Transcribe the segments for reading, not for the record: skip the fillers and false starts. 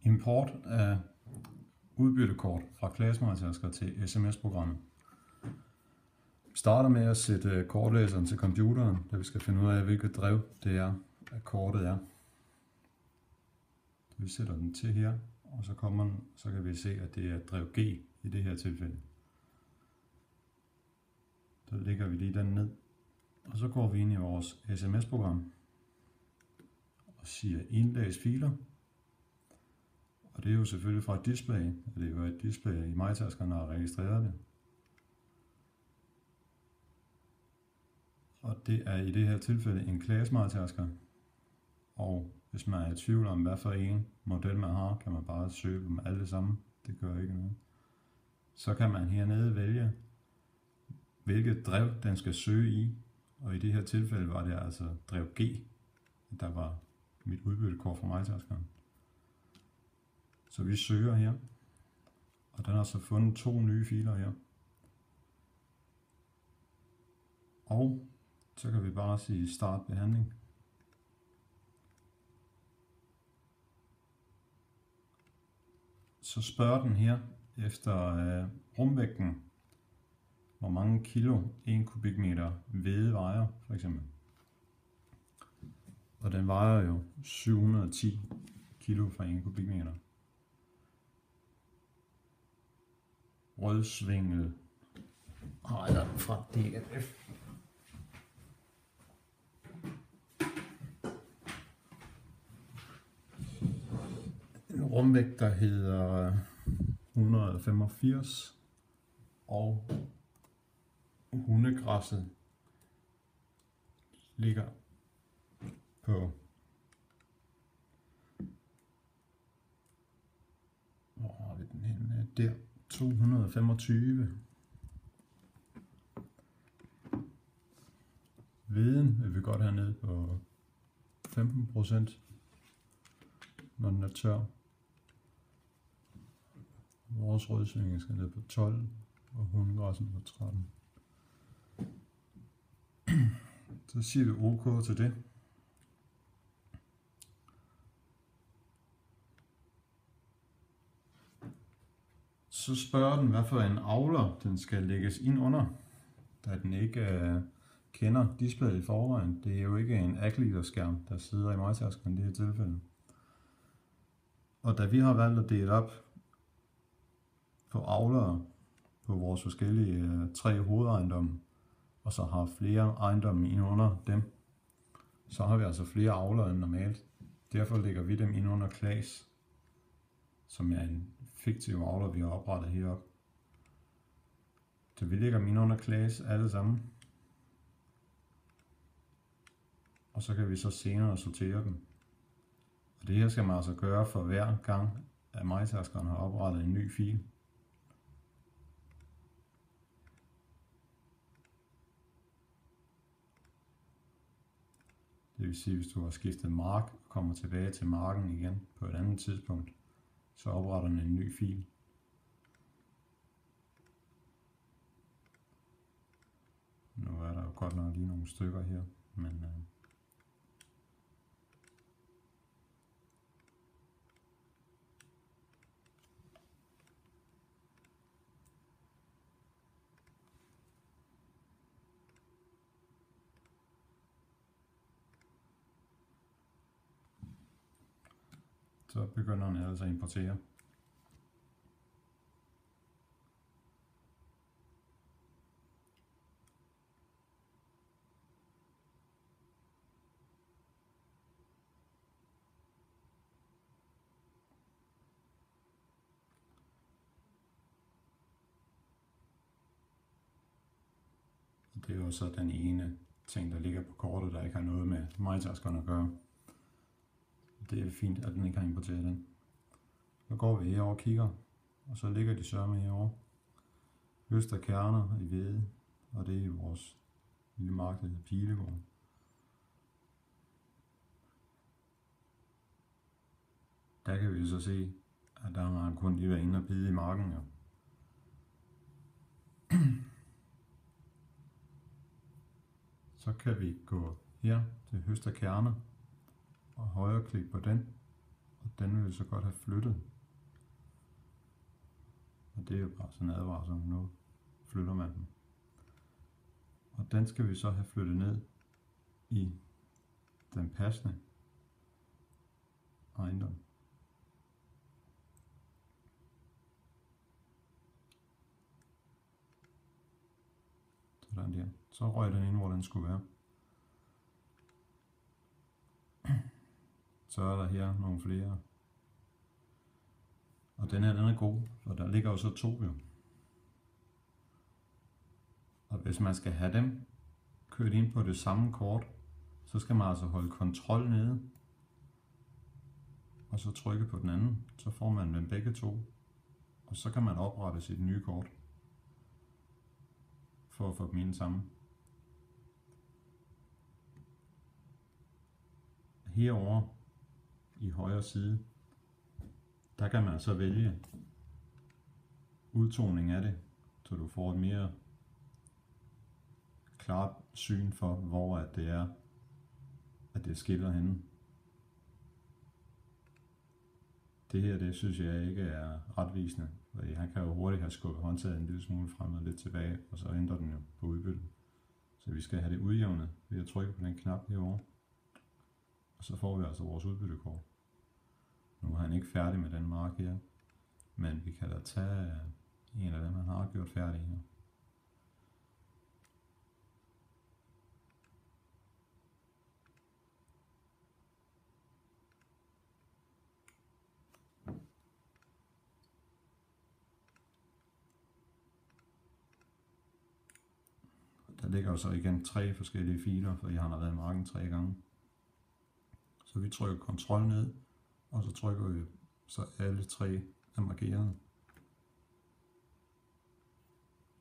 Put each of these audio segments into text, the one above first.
Import af udbyttekort fra Klassemarktasker til SMS-programmet. Vi starter med at sætte kortlæseren til computeren, da vi skal finde ud af, hvilket drev det er, at kortet er. Vi sætter den til her, og så kan vi se, at det er drev G i det her tilfælde. Så lægger vi lige den ned, og så går vi ind i vores SMS-program og siger indlæs filer. Og det er jo selvfølgelig fra et display, og det er jo et display i MyTaskerne, der har registreret det. Og det er i det her tilfælde en Klassemarktasker. Og hvis man er i tvivl om, hvad for en model man har, kan man bare søge dem alle sammen. Det gør ikke noget. Så kan man hernede vælge, hvilket drev den skal søge i. Og i det her tilfælde var det altså drev G, der var mit udbyttekort fra MyTaskeren. Så vi søger her, og den har så fundet 2 nye filer her. Og så kan vi bare sige start behandling. Så spørger den her efter rumvægten, hvor mange kilo 1 kubikmeter hvede vejer, for eksempel. Og den vejer jo 710 kilo for 1 kubikmeter. Rødsvingel ejer fra DNF. En rumvægt, der hedder 185, og hundegræsset ligger på, hvor har vi den henne? Der, 225. Hveden vil vi godt have ned på 15%, når den er tør. Vores rødsving skal ned på 12, og hundegræssen på 13. Så siger vi OK til det. Så spørger den, hvad for en avler den skal lægges ind under, da den ikke kender displayet i forvejen. Det er jo ikke en ACLEADER-skærm, der sidder i MyTaskeren i det her tilfælde. Og da vi har valgt at dele op på avlere på vores forskellige 3 hovedejendomme, og så har flere ejendomme ind under dem, så har vi altså flere avlere end normalt. Derfor lægger vi dem ind under Class, som er en fiktiv avler, vi har oprettet heroppe. Så vi lægger dem ind under Class alle sammen. Og så kan vi så senere sortere dem. Og det her skal man altså gøre for hver gang, at MyTaskeren har oprettet en ny fil. Det vil sige, hvis du har skiftet mark og kommer tilbage til marken igen på et andet tidspunkt, så opretter den en ny fil. Nu er der jo godt nok lige nogle stykker her, men så begynder den altså at importere. Det er jo så den ene ting, der ligger på kortet, der ikke har noget med MyTaskeren at gøre. Det er fint, at den ikke har importeret den. Så går vi herover og kigger, og så ligger de sørme herovre. Høster kerner i hvede, og det er i vores lille mark, der hedder Pilegård. Der kan vi så se, at der har han kun lige været inde og bide i marken. Ja. Så kan vi gå her til høster kerner og højreklik på den, Og den vil vi så godt have flyttet. Og det er jo bare sådan en advarsel, nu flytter man den. Og den skal vi så have flyttet ned i den passende ejendom. Sådan der. Så røg den ind, hvor den skulle være. Så er der her nogle flere. Og den er god, for der ligger jo så 2 jo. Og hvis man skal have dem kørt ind på det samme kort, så skal man altså holde kontrol nede. Og så trykke på den anden, så får man dem begge 2. Og så kan man oprette sit nye kort. For at få dem ind sammen. Herovre i højre side, der kan man så vælge udtoning af det, så du får et mere klart syn for, hvor det er, at det skiller henne. Det her, det synes jeg ikke er retvisende, fordi han kan jo hurtigt have skubbet håndtaget en lille smule frem og lidt tilbage, og så ændrer den jo på udbyttet. Så vi skal have det udjævnet ved at trykke på den knap herovre. Og så får vi altså vores udbyttekort. Nu er han ikke færdig med den mark her, men vi kan da tage en af dem, han har gjort færdig her. Der ligger jo så igen 3 forskellige filer, fordi han har været i marken 3 gange. Så vi trykker kontrol ned, og så trykker vi så alle 3 er markeret.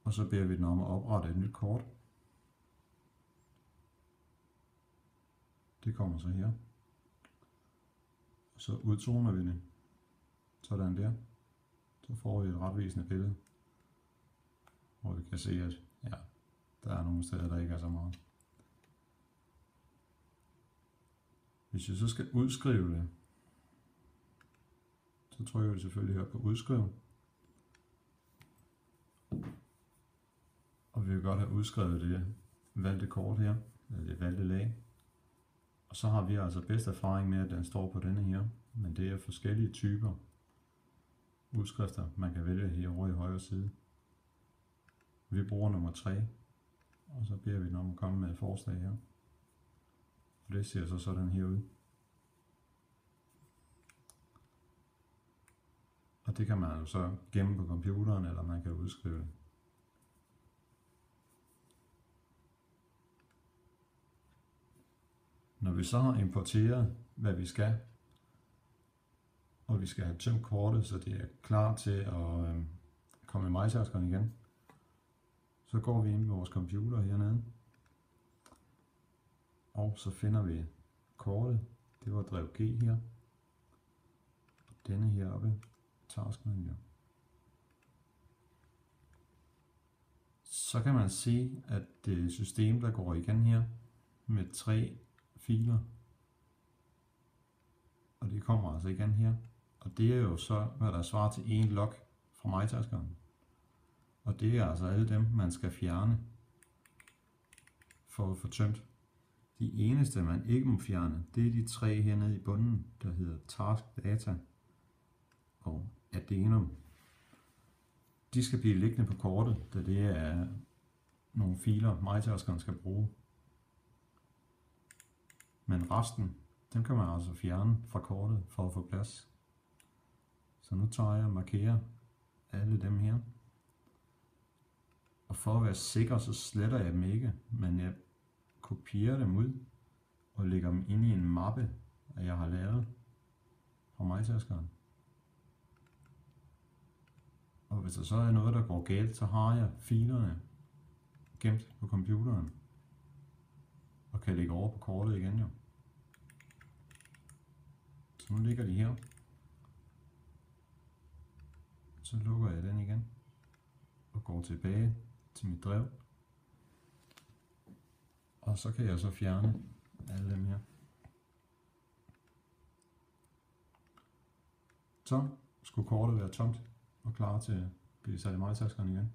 Og så beder vi den om at oprette et nyt kort. Det kommer så her. Og så udtoner vi det. Sådan der. Så får vi et retvisende billede, hvor vi kan se, at ja, der er nogle steder, der ikke er så meget. Hvis jeg så skal udskrive det, så trykker vi selvfølgelig her på udskrive. Og vi vil godt have udskrevet det valgte kort her, eller det valgte lag. Og så har vi altså bedst erfaring med, at den står på denne her, men det er forskellige typer udskrifter, man kan vælge herovre i højre side. Vi bruger nummer 3, og så beder vi den om at komme med et forslag her. Og det ser så sådan her ud. Og det kan man jo så gemme på computeren, eller man kan udskrive det. Når vi så har importeret, hvad vi skal, og vi skal have tømt kortet, så det er klar til at komme i MyTaskeren igen, så går vi ind på vores computer hernede, og så finder vi kortet. Det var drev G her, og denne heroppe, taskmenu. Så kan man se, at det system, der går igen her, med 3 filer, og det kommer altså igen her, og det er jo så, hvad der svarer til en log fra MyTaskeren. Og det er altså alle dem, man skal fjerne for at få tømt. De eneste, man ikke må fjerne, det er de 3 hernede i bunden, der hedder Task Data og Addendum. De skal blive liggende på kortet, da det er nogle filer, MyTaskeren skal bruge. Men resten, dem kan man altså fjerne fra kortet for at få plads. Så nu tager jeg og markerer alle dem her. Og for at være sikker, så sletter jeg dem ikke, men jeg kopierer dem ud og lægger dem ind i en mappe, at jeg har lavet fra MyTaskeren. Og hvis der så er noget, der går galt, så har jeg filerne gemt på computeren og kan lægge over på kortet igen jo. Så nu ligger de her. Så lukker jeg den igen og går tilbage til mit drev. Og så kan jeg så fjerne alle dem her. Så skulle kortet være tomt og klar til at blive sat i majtaskeren igen.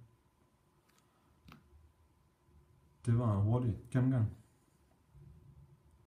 Det var en hurtig gennemgang.